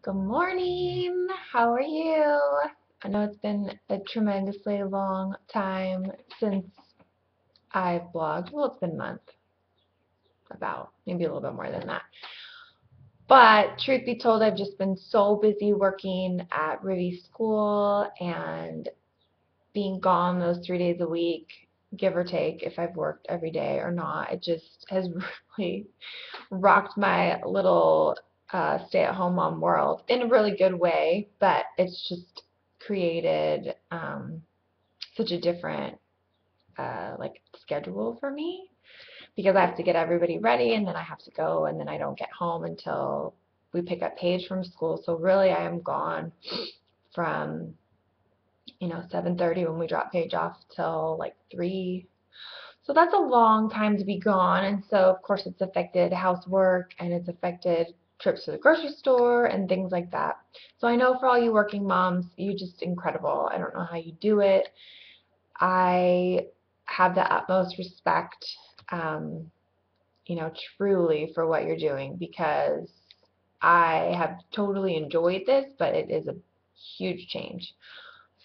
Good morning. How are you? I know it's been a tremendously long time since I've blogged. Well, it's been a month, about maybe a little bit more than that. But truth be told, I've just been so busy working at Rivi School and being gone those 3 days a week, give or take, if I've worked every day or not. It just has really rocked my little stay-at-home mom world in a really good way, but it's just created such a different like schedule for me because I have to get everybody ready and then I have to go and then I don't get home until we pick up Paige from school. So really I am gone from 7:30 when we drop Paige off till like 3. So that's a long time to be gone, and so of course it's affected housework and it's affected trips to the grocery store and things like that. So I know for all you working moms, you're just incredible. I don't know how you do it. I have the utmost respect, um, truly for what you're doing because I have totally enjoyed this, but it is a huge change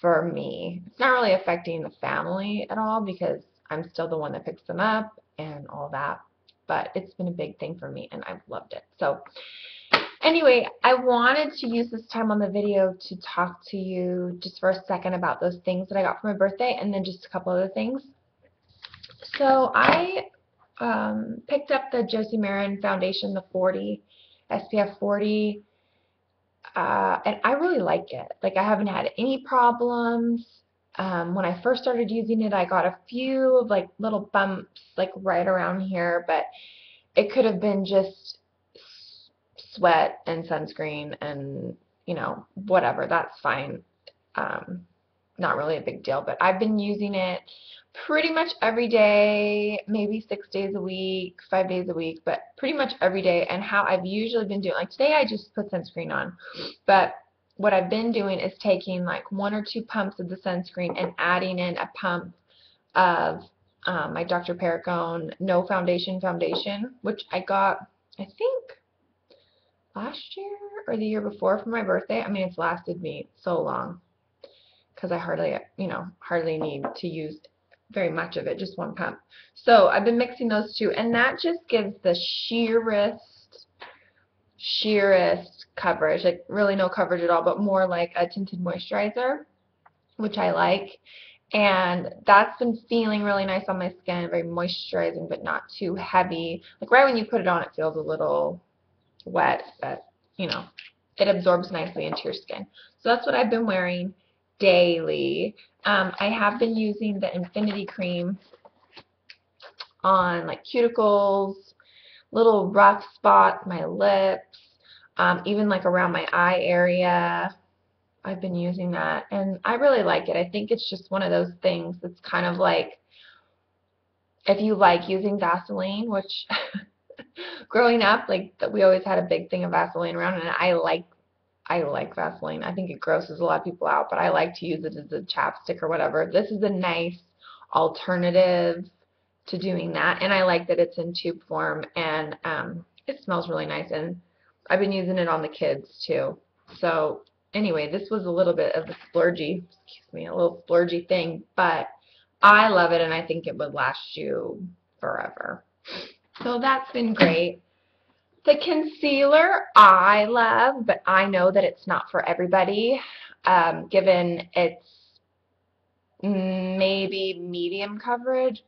for me. It's not really affecting the family at all because I'm still the one that picks them up and all that. But it's been a big thing for me and I've loved it. So anyway, I wanted to use this time on the video to talk to you just for a second about those things that I got for my birthday and then just a couple other things. So I picked up the Josie Maran Foundation, the 40, SPF 40. And I really like it. Like I haven't had any problems. When I first started using it, I got a few of like little bumps like right around here, but it could have been just sweat and sunscreen and whatever. That's fine. Not really a big deal, but I've been using it pretty much every day, maybe 6 days a week, 5 days a week, but pretty much every day. And how I've usually been doing, like today I just put sunscreen on, but what I've been doing is taking like 1 or 2 pumps of the sunscreen and adding in a pump of my Dr. Perricone No Foundation, which I got, I think, last year or the year before for my birthday. I mean, it's lasted me so long because I hardly need to use very much of it, just 1 pump. So I've been mixing those two, and that just gives the sheerest coverage, like really no coverage at all, but more like a tinted moisturizer, which I like. And that's been feeling really nice on my skin, very moisturizing, but not too heavy. Like right when you put it on, it feels a little wet, but it absorbs nicely into your skin. So that's what I've been wearing daily. I have been using the Infinity Cream on like cuticles, little rough spots, my lips, even like around my eye area. I've been using that and I really like it. I think it's just one of those things that's kind of like if you like using Vaseline, which growing up, like we always had a big thing of Vaseline around, and I like Vaseline. I think it grosses a lot of people out, but I like to use it as a chapstick or whatever. This is a nice alternative to doing that, and I like that it's in tube form, and it smells really nice, and I've been using it on the kids too. So anyway, this was a little bit of a splurgy thing, but I love it, and I think it would last you forever. So that's been great. The concealer I love, but I know that it's not for everybody, given it's maybe medium coverage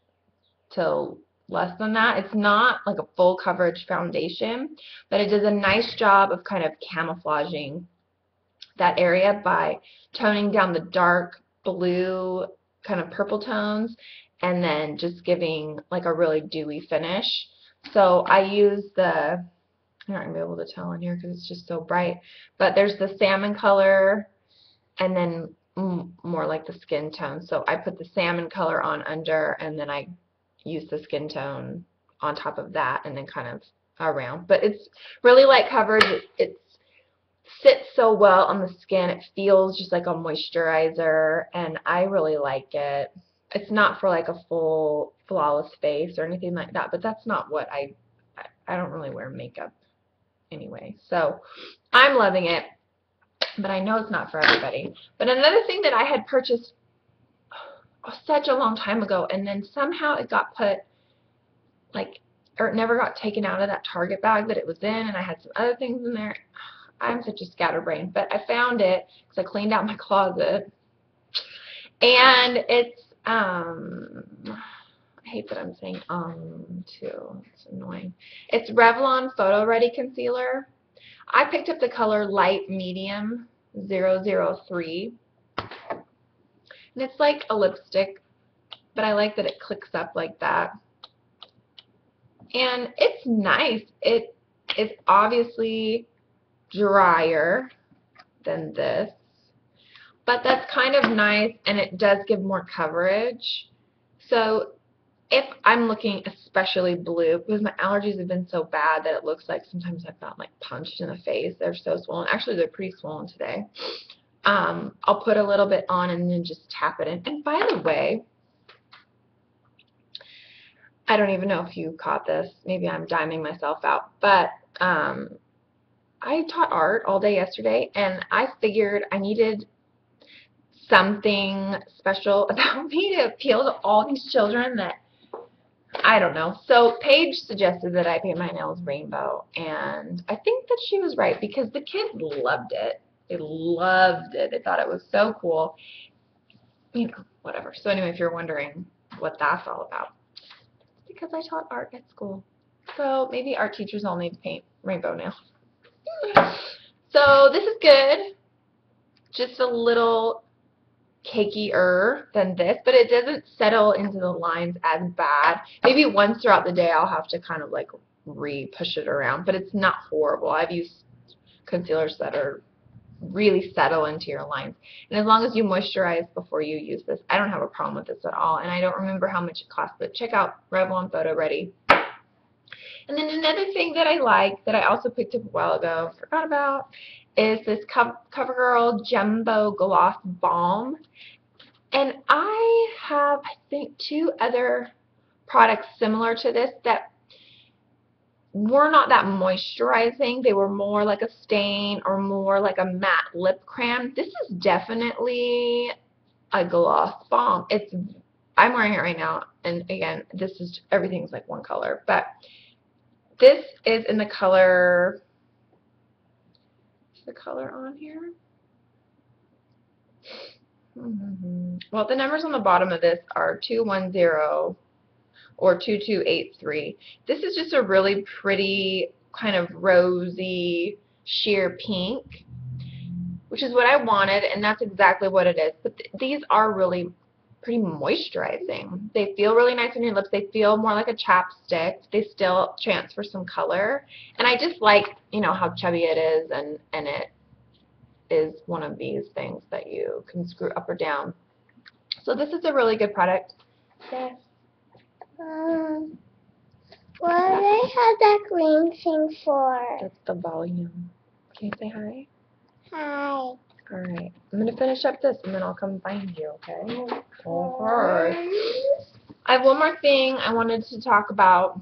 to less than that. It's not like a full coverage foundation, but it does a nice job of kind of camouflaging that area by toning down the dark blue kind of purple tones and then just giving like a really dewy finish. So I use the, you're not going to be able to tell in here because it's just so bright, but there's the salmon color and then more like the skin tone. So I put the salmon color on under and then I use the skin tone on top of that and then kind of around. But it's really light coverage. It sits so well on the skin. It feels just like a moisturizer and I really like it. It's not for like a full flawless face or anything like that, but that's not what I don't really wear makeup anyway. So I'm loving it. but I know it's not for everybody. But another thing that I had purchased such a long time ago, and then somehow it got put, like, or it never got taken out of that Target bag that it was in, and I had some other things in there. I'm such a scatterbrain, but I found it because I cleaned out my closet, and it's, I hate that I'm saying too, it's annoying. It's Revlon Photo Ready Concealer. I picked up the color Light Medium 003, and it's like a lipstick, but I like that it clicks up like that. And it's nice. It is obviously drier than this, but that's kind of nice, and it does give more coverage. So if I'm looking especially blue, because my allergies have been so bad that it looks like sometimes I've got like punched in the face. They're so swollen. Actually, they're pretty swollen today. I'll put a little bit on and then just tap it in. And by the way, I don't even know if you caught this. Maybe I'm diming myself out, but I taught art all day yesterday, and I figured I needed something special about me to appeal to all these children that, I don't know. So Paige suggested that I paint my nails rainbow, and I think that she was right because the kids loved it. They loved it. They thought it was so cool. You know, whatever. So anyway, if you're wondering what that's all about, it's because I taught art at school. So maybe art teachers all need to paint rainbow nails. So this is good. Just a little cakier than this, but it doesn't settle into the lines as bad. Maybe once throughout the day I'll have to kind of like re-push it around, but it's not horrible. I've used concealers that are really settle into your lines, and as long as you moisturize before you use this, I don't have a problem with this at all. And I don't remember how much it costs, but check out Revlon Photo Ready. And then another thing that I like that I also picked up a while ago, forgot about, is this CoverGirl Jumbo Gloss Balm. And I have, I think, 2 other products similar to this that were not that moisturizing. They were more like a stain or more like a matte lip crayon. This is definitely a gloss balm. I'm wearing it right now, and again, this is, everything's like one color, but this is in the color, is the color on here? Well, the numbers on the bottom of this are 210 or 2283. This is just a really pretty kind of rosy sheer pink, which is what I wanted, and that's exactly what it is. But these are really pretty moisturizing. They feel really nice on your lips. They feel more like a chapstick. They still transfer some color, and I just like, you know, how chubby it is, and it is one of these things that you can screw up or down. So this is a really good product. Yes. What do they have that green thing for? That's the volume. Can you say hi? Hi. Alright. I'm going to finish up this and then I'll come find you, okay? Okay. I have one more thing I wanted to talk about.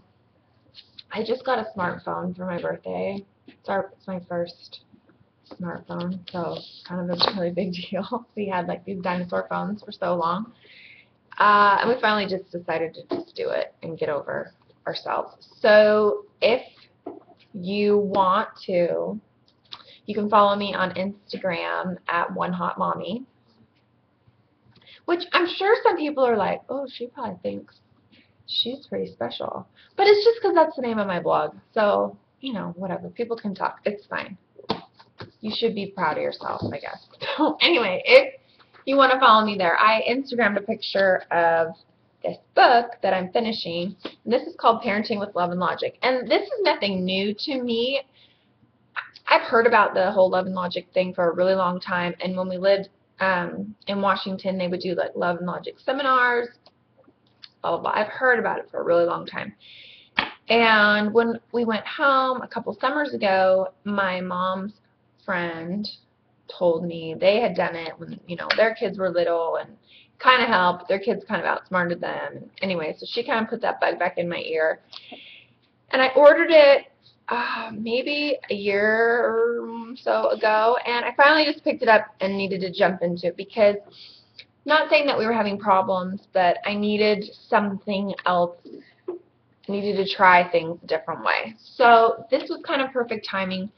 I just got a smartphone for my birthday. It's my first smartphone, so it's kind of a really big deal. We had like these dinosaur phones for so long. And we finally just decided to just do it and get over ourselves. So if you want to, you can follow me on Instagram at OneHotMommy, which I'm sure some people are like, oh, she probably thinks she's pretty special. But it's just because that's the name of my blog. So, you know, whatever. People can talk. It's fine. You should be proud of yourself, I guess. So anyway, if you want to follow me there, I Instagrammed a picture of this book that I'm finishing. And this is called Parenting with Love and Logic. And this is nothing new to me. I've heard about the whole Love and Logic thing for a really long time. And when we lived in Washington, they would do like Love and Logic seminars, blah, blah, blah. I've heard about it for a really long time. And when we went home a couple summers ago, my mom's friend told me they had done it when, you know, their kids were little and kind of helped. Their kids kind of outsmarted them. Anyway, so she kind of put that bug back in my ear. And I ordered it maybe a year or so ago, and I finally just picked it up and needed to jump into it because, not saying that we were having problems, but I needed something else. I needed to try things a different way. So this was kind of perfect timing.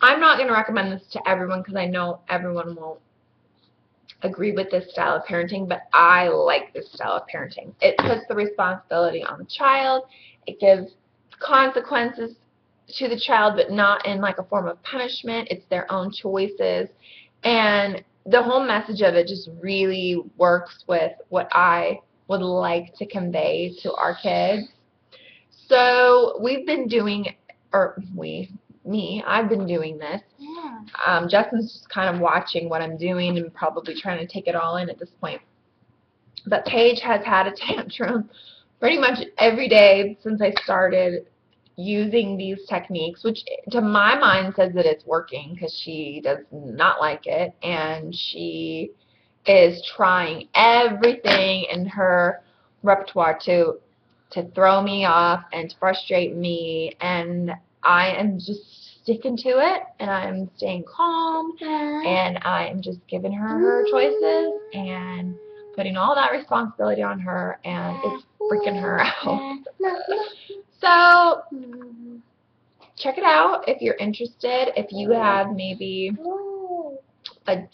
I'm not going to recommend this to everyone because I know everyone won't agree with this style of parenting, but I like this style of parenting. It puts the responsibility on the child. It gives consequences to the child, but not in like a form of punishment. It's their own choices. And the whole message of it just really works with what I would like to convey to our kids. So we've been doing, I've been doing this. Yeah. Justin's just kind of watching what I'm doing and probably trying to take it all in at this point. But Paige has had a tantrum pretty much every day since I started using these techniques, which to my mind says that it's working because she does not like it, and she is trying everything in her repertoire to throw me off and to frustrate me, and I am just sticking to it, and I'm staying calm, and I'm just giving her choices and putting all that responsibility on her, and it's freaking her out. So check it out if you're interested. If you have maybe a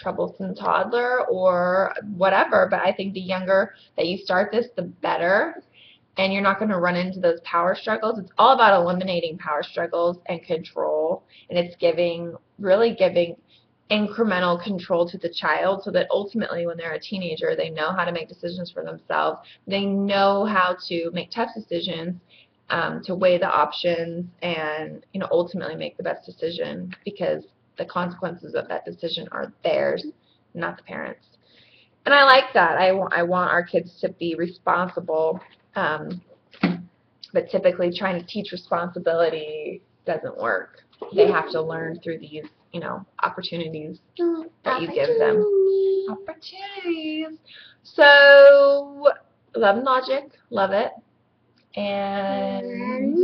troublesome toddler or whatever, but I think the younger that you start this, the better, and you're not going to run into those power struggles. It's all about eliminating power struggles and control, and it's really giving incremental control to the child so that ultimately when they're a teenager, they know how to make decisions for themselves. They know how to make tough decisions, to weigh the options, and ultimately make the best decision, because the consequences of that decision are theirs, not the parents. And I like that. I want our kids to be responsible, but typically trying to teach responsibility doesn't work. They have to learn through these, opportunities that you give them. Opportunities. So, love and logic, love it. And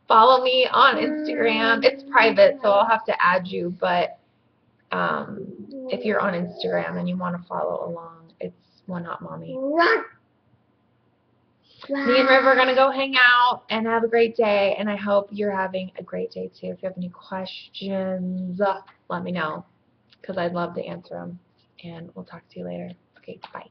follow me on Instagram. It's private, so I'll have to add you, but if you're on Instagram and you want to follow along, it's One Hot Mommy. Me and River are going to go hang out and have a great day, and I hope you're having a great day too. If you have any questions, let me know, because I'd love to answer them, and we'll talk to you later. Okay, bye.